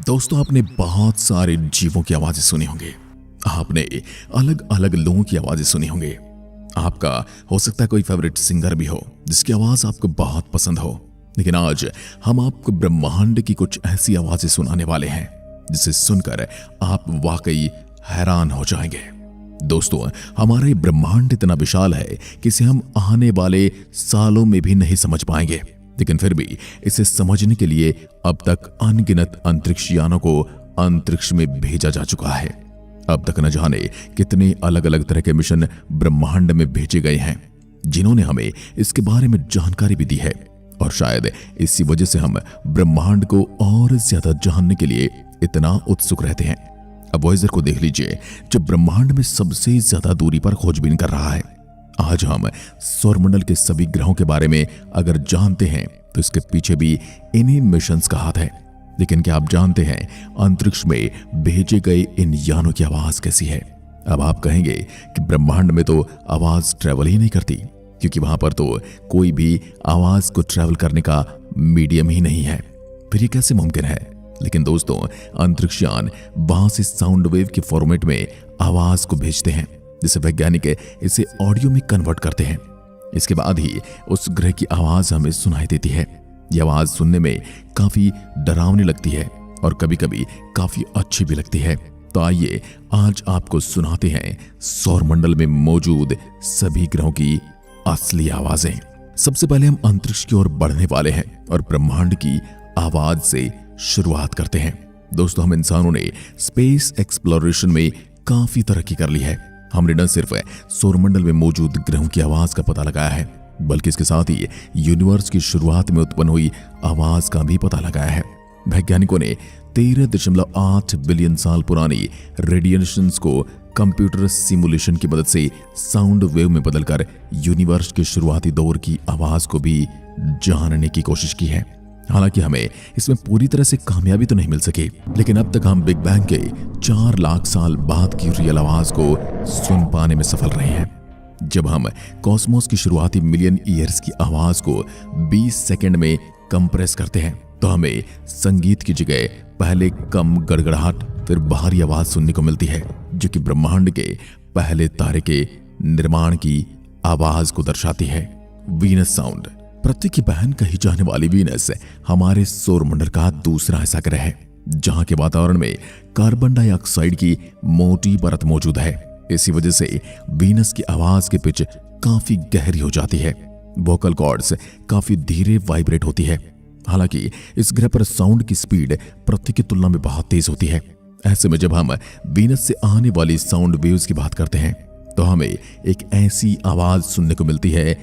दोस्तों, आपने बहुत सारे जीवों की आवाजें सुनी होंगी। आपने अलग अलग लोगों की आवाजें सुनी होंगी। आपका हो सकता है कोई फेवरेट सिंगर भी हो जिसकी आवाज आपको बहुत पसंद हो। लेकिन आज हम आपको ब्रह्मांड की कुछ ऐसी आवाजें सुनाने वाले हैं जिसे सुनकर आप वाकई हैरान हो जाएंगे। दोस्तों, हमारा ये ब्रह्मांड इतना विशाल है कि इसे हम आने वाले सालों में भी नहीं समझ पाएंगे, लेकिन फिर भी इसे समझने के लिए अब तक अनगिनत अंतरिक्ष यानों को अंतरिक्ष में भेजा जा चुका है। अब तक न जाने कितने अलग अलग तरह के मिशन ब्रह्मांड में भेजे गए हैं जिन्होंने हमें इसके बारे में जानकारी भी दी है, और शायद इसी वजह से हम ब्रह्मांड को और ज्यादा जानने के लिए इतना उत्सुक रहते हैं। अब वॉयेजर को देख लीजिए, जो ब्रह्मांड में सबसे ज्यादा दूरी पर खोजबीन कर रहा है। आज हम सौरमंडल के सभी ग्रहों के बारे में अगर जानते हैं तो इसके पीछे भी इन्हीं मिशंस का हाथ है। लेकिन क्या आप जानते हैं अंतरिक्ष में भेजे गए इन यानों की आवाज कैसी है? अब आप कहेंगे कि ब्रह्मांड में तो आवाज ट्रेवल ही नहीं करती, क्योंकि वहां पर तो कोई भी आवाज को ट्रेवल करने का मीडियम ही नहीं है। फिर ये कैसे मुमकिन है? लेकिन दोस्तों, अंतरिक्ष यान वहां से साउंड वेव के फॉर्मेट में आवाज को भेजते हैं, जिसे वैज्ञानिक इसे ऑडियो में कन्वर्ट करते हैं। इसके बाद ही उस ग्रह की आवाज हमें सुनाई देती है। यह आवाज सुनने में काफी डरावनी लगती है और कभी कभी काफी अच्छी भी लगती है। तो आइए आज आपको सुनाते हैं सौरमंडल में मौजूद सभी ग्रहों की असली आवाजें। सबसे पहले हम अंतरिक्ष की ओर बढ़ने वाले हैं और ब्रह्मांड की आवाज से शुरुआत करते हैं। दोस्तों, हम इंसानों ने स्पेस एक्सप्लोरेशन में काफी तरक्की कर ली है। हमने न सिर्फ सौरमंडल में मौजूद ग्रहों की आवाज का पता लगाया है, बल्कि इसके साथ ही यूनिवर्स की शुरुआत में उत्पन्न हुई आवाज का भी पता लगाया है। वैज्ञानिकों ने 13.8 बिलियन साल पुरानी रेडिएशंस को कंप्यूटर सिमुलेशन की मदद से साउंड वेव में बदलकर यूनिवर्स के शुरुआती दौर की आवाज को भी जानने की कोशिश की है। हालांकि हमें इसमें पूरी तरह से कामयाबी तो नहीं मिल सकी, लेकिन अब तक हम बिग बैंग के 4 लाख साल बाद की रियल आवाज को सुन पाने में सफल रहे हैं। जब हम कॉस्मोस की शुरुआती मिलियन ईयर्स की आवाज को 20 सेकंड में कंप्रेस करते हैं तो हमें संगीत की जगह पहले कम गड़गड़ाहट फिर बाहरी आवाज सुनने को मिलती है, जो कि ब्रह्मांड के पहले तारे के निर्माण की आवाज को दर्शाती है। Venus sound. पृथ्वी की बहन कही जाने वाली वीनस हमारे सौरमंडल का दूसरा ऐसा ग्रह है जहां के वातावरण में कार्बन डाइऑक्साइड की मोटी परत मौजूद है। इसी वजह से वीनस की आवाज की पिच काफी गहरी हो जाती है। वोकल कॉर्ड्स काफी धीरे वाइब्रेट होती है। हालांकि इस ग्रह पर साउंड की स्पीड पृथ्वी की तुलना में बहुत तेज होती है। ऐसे में जब हम वीनस से आने वाली साउंड वेव्स की बात करते हैं तो हमें एक ऐसी आवाज सुनने को मिलती है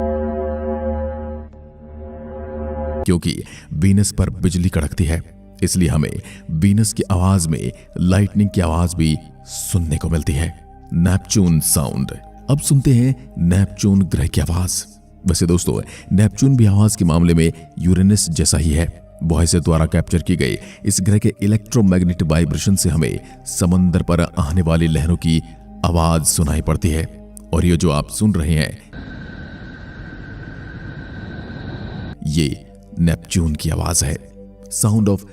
क्योंकि वीनस पर बिजली कड़कती है, इसलिए हमें वीनस की आवाज में लाइटनिंग की आवाज भी सुनने को मिलती है। Neptune sound. अब सुनते हैं नेपच्यून ग्रह की आवाज। वैसे दोस्तों, नेपच्यून भी आवाज के मामले में यूरेनस जैसा ही है। वॉयस द्वारा कैप्चर की गई इस ग्रह के इलेक्ट्रोमैग्नेटिक वाइब्रेशन से हमें समंदर पर आने वाली लहरों की आवाज सुनाई पड़ती है। और ये जो आप सुन रहे हैं ये नेपच्यून की आवाज है। साउंड ऑफ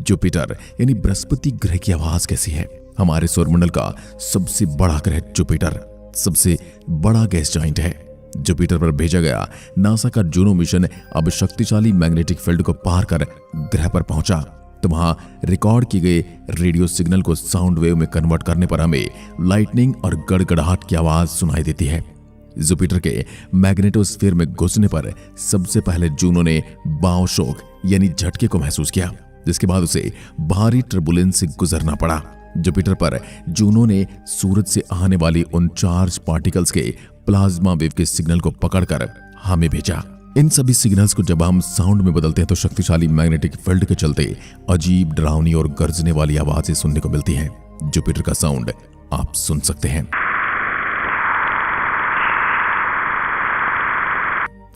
जुपिटर यानी बृहस्पति ग्रह की आवाज कैसी है? हमारे सौरमंडल का सबसे बड़ा ग्रह जुपिटर सबसे बड़ा गैस जाइंट है। जुपिटर पर भेजा गया नासा का जूनो मिशन अब शक्तिशाली मैग्नेटिक फील्ड को पार कर ग्रह पर पहुंचा तो वहां रिकॉर्ड की गई रेडियो सिग्नल को साउंड वेव में कन्वर्ट करने पर हमें लाइटनिंग और गड़गड़ाहट की आवाज सुनाई देती है। जुपिटर के मैग्नेटोस्फीयर में घुसने पर सबसे पहले जूनो ने बाव शॉक यानी झटके को महसूस किया, जिसके बाद उसे भारी टर्बुलेंस से गुजरना पड़ा। जुपिटर पर जूनो ने सूरज से आने वाली उन चार्ज पार्टिकल्स के प्लाज्मा वेव के सिग्नल को पकड़कर हमें भेजा। इन सभी सिग्नल्स को जब हम साउंड में बदलते हैं तो शक्तिशाली मैग्नेटिक फील्ड के चलते अजीब, डरावनी और गरजने वाली आवाजें सुनने को मिलती हैं। जुपिटर का साउंड आप सुन सकते हैं।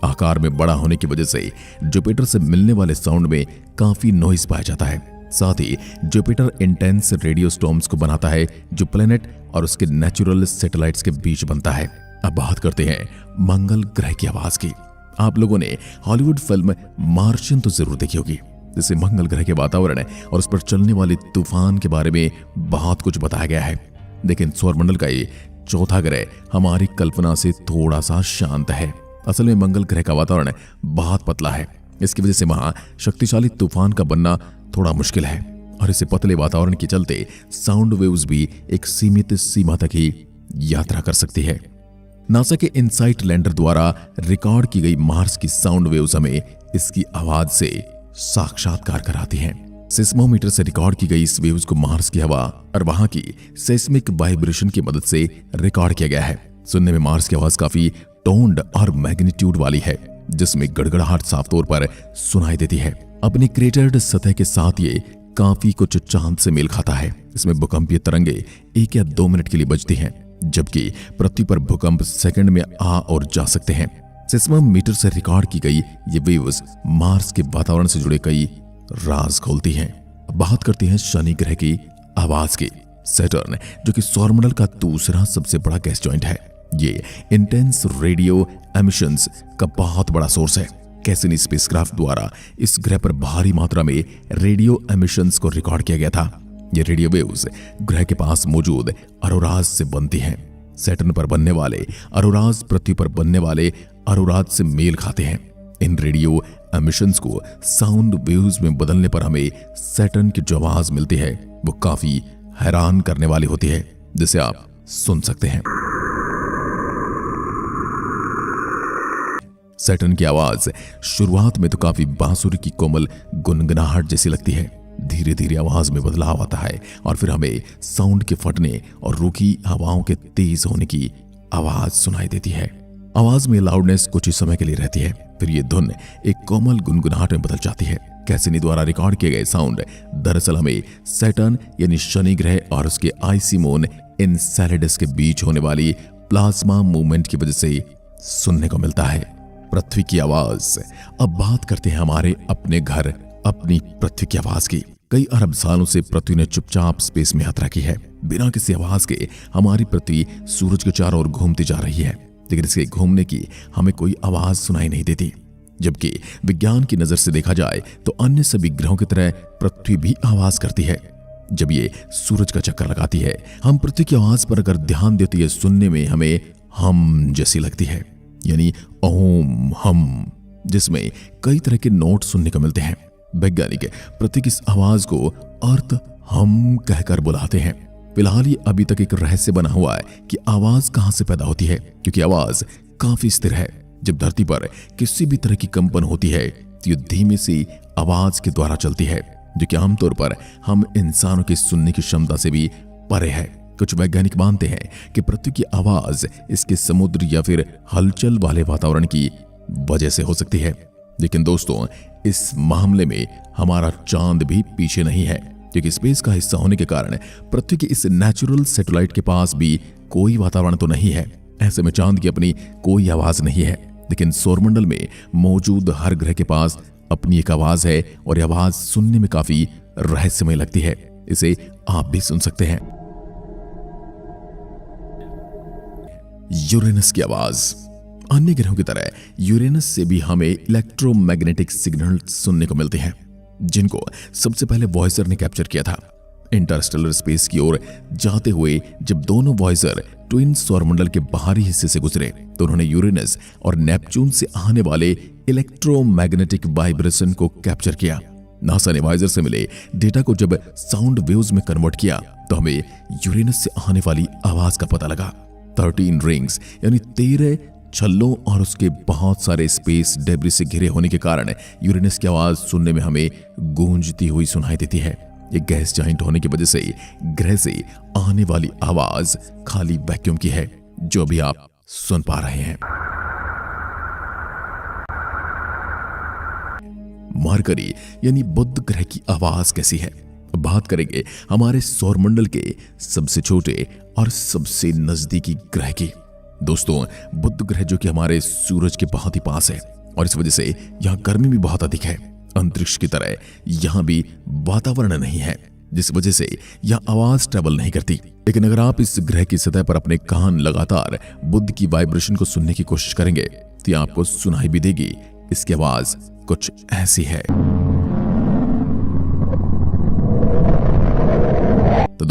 आकार में बड़ा होने की वजह से जुपिटर से मिलने वाले साउंड में काफी नॉइज पाया जाता है। साथ ही जुपिटर इंटेंस रेडियो स्टॉर्म्स को बनाता है जो प्लेनेट और उसके नेचुरल सैटेलाइट्स के बीच बनता है। अब बात करते हैं मंगल ग्रह की आवाज की। आप लोगों ने हॉलीवुड फिल्म मार्शियन तो जरूर देखी होगी। जिससे मंगल ग्रह के वातावरण और उस पर चलने वाले तूफान के बारे में बहुत कुछ बताया गया है। लेकिन सौरमंडल का ये चौथा ग्रह हमारी कल्पना से थोड़ा सा शांत है। असल में मंगल ग्रह का वातावरण बहुत पतला है। इसकी वजह से वहां शक्तिशाली तूफान का बनना थोड़ा मुश्किल है और इसे पतले वातावरण के चलते साउंड वेव्स भी एक सीमित सीमा तक ही यात्रा कर सकती है। नासा के इनसाइट लैंडर द्वारा रिकॉर्ड की गई मार्स की साउंड वेव्स हमें इसकी आवाज से साक्षात्कार कराती हैं। सिस्मोमीटर से रिकॉर्ड की गई इस वेव्स को मार्स की हवा और वहां की सेस्मिक वाइब्रेशन की मदद से रिकॉर्ड किया गया है। सुनने में मार्स की आवाज काफी टोन्ड और मैग्नीट्यूड वाली है, जिसमें गड़गड़ाहट साफ तौर पर सुनाई देती है। अपनी क्रेटर्ड सतह के साथ ये काफी कुछ चांद से मेल खाता है। इसमें भूकंपीय तरंगे 1 या 2 मिनट के लिए बजती हैं, जबकि पृथ्वी पर भूकंप सेकंड में आ और जा सकते हैं। सिस्मोमीटर से रिकॉर्ड की गई ये वेव्स मार्स के वातावरण से जुड़े कई राज खोलती हैं। अब बात करते हैं शनि ग्रह की आवाज की। सैटर्न, जो कि सौरमंडल का दूसरा सबसे बड़ा गैस जॉइंट है, ये इंटेंस रेडियो एमिशंस का बहुत बड़ा सोर्स है। कैसिनी स्पेसक्राफ्ट द्वारा इस ग्रह पर भारी मात्रा में रेडियो एमिशंस को रिकॉर्ड किया गया था। ये रेडियो वेव्स ग्रह के पास मौजूद अरोराज से बनती हैं। सैटर्न पर बनने वाले अरोराज पृथ्वी पर बनने वाले अरोराज से मेल खाते हैं। इन रेडियो एमिशंस को साउंड वेव्स में बदलने पर हमें सैटर्न की जो आवाज मिलती है वो काफी हैरान करने वाली होती है, जिसे आप सुन सकते हैं। सैटर्न की आवाज शुरुआत में तो काफी बांसुरी की कोमल गुनगुनाहट जैसी लगती है। धीरे धीरे आवाज में बदलाव आता है और फिर हमें साउंड के फटने और रूखी हवाओं के तेज होने की आवाज सुनाई देती है। आवाज में लाउडनेस कुछ ही समय के लिए रहती है, फिर ये धुन एक कोमल गुनगुनाहट में बदल जाती है। कैसिनी द्वारा रिकॉर्ड किए गए साउंड दरअसल हमें सैटर्न यानी शनि ग्रह और उसके आइसी मून एनसेलेडस के बीच होने वाली प्लाज्मा मूवमेंट की वजह से सुनने को मिलता है। पृथ्वी की आवाज। अब बात करते हैं हमारे अपने घर, अपनी पृथ्वी की आवाज की। कई अरब सालों से पृथ्वी ने चुपचाप स्पेस में यात्रा की है। बिना किसी आवाज के हमारी पृथ्वी सूरज के चारों ओर घूमती जा रही है, लेकिन इसके घूमने की हमें कोई आवाज सुनाई नहीं देती। जबकि विज्ञान की नजर से देखा जाए तो अन्य सभी ग्रहों की तरह पृथ्वी भी आवाज करती है। जब ये सूरज का चक्कर लगाती है, हम पृथ्वी की आवाज पर अगर ध्यान देते हैं, सुनने में हमें हम जैसी लगती है, यानी ओम हम, जिसमें कई तरह के नोट सुनने को मिलते हैं। वैज्ञानिक पृथ्वी की इस आवाज को अर्थ हम कहकर बुलाते हैं। फिलहाल ये अभी तक एक रहस्य बना हुआ है कि आवाज कहां से पैदा होती है, क्योंकि आवाज काफी स्थिर है। जब धरती पर किसी भी तरह की कंपन होती है तो ये धीमी सी आवाज के द्वारा चलती है, जो कि आमतौर पर हम इंसानों की सुनने की क्षमता से भी परे है। कुछ वैज्ञानिक मानते हैं कि पृथ्वी की आवाज इसके समुद्र या फिर हलचल वाले वातावरण की वजह से हो सकती है। लेकिन दोस्तों, इस मामले में हमारा चांद भी पीछे नहीं है, क्योंकि स्पेस का हिस्सा होने के कारण पृथ्वी के इस नेचुरल सैटेलाइट के पास भी कोई वातावरण तो नहीं है। ऐसे में चांद की अपनी कोई आवाज नहीं है, लेकिन सौरमंडल में मौजूद हर ग्रह के पास अपनी एक आवाज है और यह आवाज सुनने में काफी रहस्यमय लगती है। इसे आप भी सुन सकते हैं। यूरेनस की आवाज। अन्य ग्रहों की तरह यूरेनस से भी हमें इलेक्ट्रोमैग्नेटिक सिग्नल सुनने को मिलते हैं, जिनको सबसे पहले वॉयजर ने कैप्चर किया था। इंटरस्टेलर स्पेस की ओर जाते हुए जब दोनों वॉयजर ट्विन सौरमंडल के बाहरी हिस्से से गुजरे तो उन्होंने यूरेनस और नेपच्यून से आने वाले इलेक्ट्रोमैग्नेटिक वाइब्रेशन को कैप्चर किया। नासा ने वॉयजर से मिले डेटा को जब साउंड वेव्स में कन्वर्ट किया तो हमें यूरेनस से आने वाली आवाज का पता लगा। 13 रिंग्स यानी 13 छल्लों और उसके बहुत सारे स्पेस डेब्रिस से घिरे होने के कारण यूरेनस की आवाज सुनने में हमें गूंजती हुई सुनाई देती है। ये गैस जाइंट होने की वजह से ग्रह से आने वाली आवाज खाली वैक्यूम की है, जो अभी आप सुन पा रहे हैं। मरकरी यानी बुध ग्रह की आवाज कैसी है? बात करेंगे हमारे सौरमंडल के सबसे छोटे और सबसे नजदीकी ग्रह की। दोस्तों, बुध ग्रह जो कि हमारे सूरज के बहुत ही पास है और इस वजह से यहाँ गर्मी भी बहुत अधिक है। अंतरिक्ष की तरह यहाँ भी वातावरण नहीं है, जिस वजह से यह आवाज ट्रेवल नहीं करती। लेकिन अगर आप इस ग्रह की सतह पर अपने कान लगातार बुध की वाइब्रेशन को सुनने की कोशिश करेंगे तो आपको सुनाई भी देगी। इसकी आवाज कुछ ऐसी है।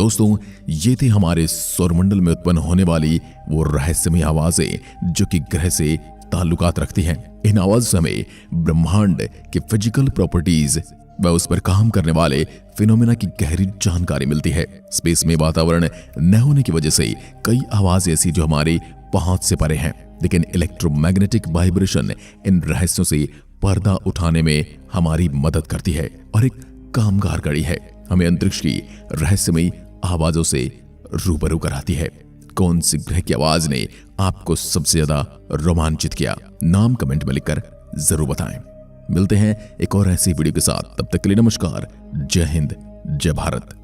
दोस्तों, ये थे हमारे सौरमंडल में उत्पन्न होने वाली वो रहस्यमय आवाजें जो कि ग्रह से ताल्लुकात रखती हैं। इन आवाज़ों से हमें ब्रह्मांड के फिजिकल प्रॉपर्टीज व उस पर काम करने वाले फिनोमेना की गहरी जानकारी मिलती है। स्पेस में वातावरण न होने की वजह से कई आवाजें ऐसी जो हमारी पहुंच से परे हैं, लेकिन इलेक्ट्रोमैग्नेटिक वाइब्रेशन इन रहस्यों से पर्दा उठाने में हमारी मदद करती है और एक कामगार कड़ी है, हमें अंतरिक्ष की रहस्यमयी आवाजों से रूबरू कराती है। कौन सी ग्रह की आवाज ने आपको सबसे ज्यादा रोमांचित किया? नाम कमेंट में लिखकर जरूर बताएं। मिलते हैं एक और ऐसी वीडियो के साथ, तब तक के लिए नमस्कार। जय हिंद, जय भारत।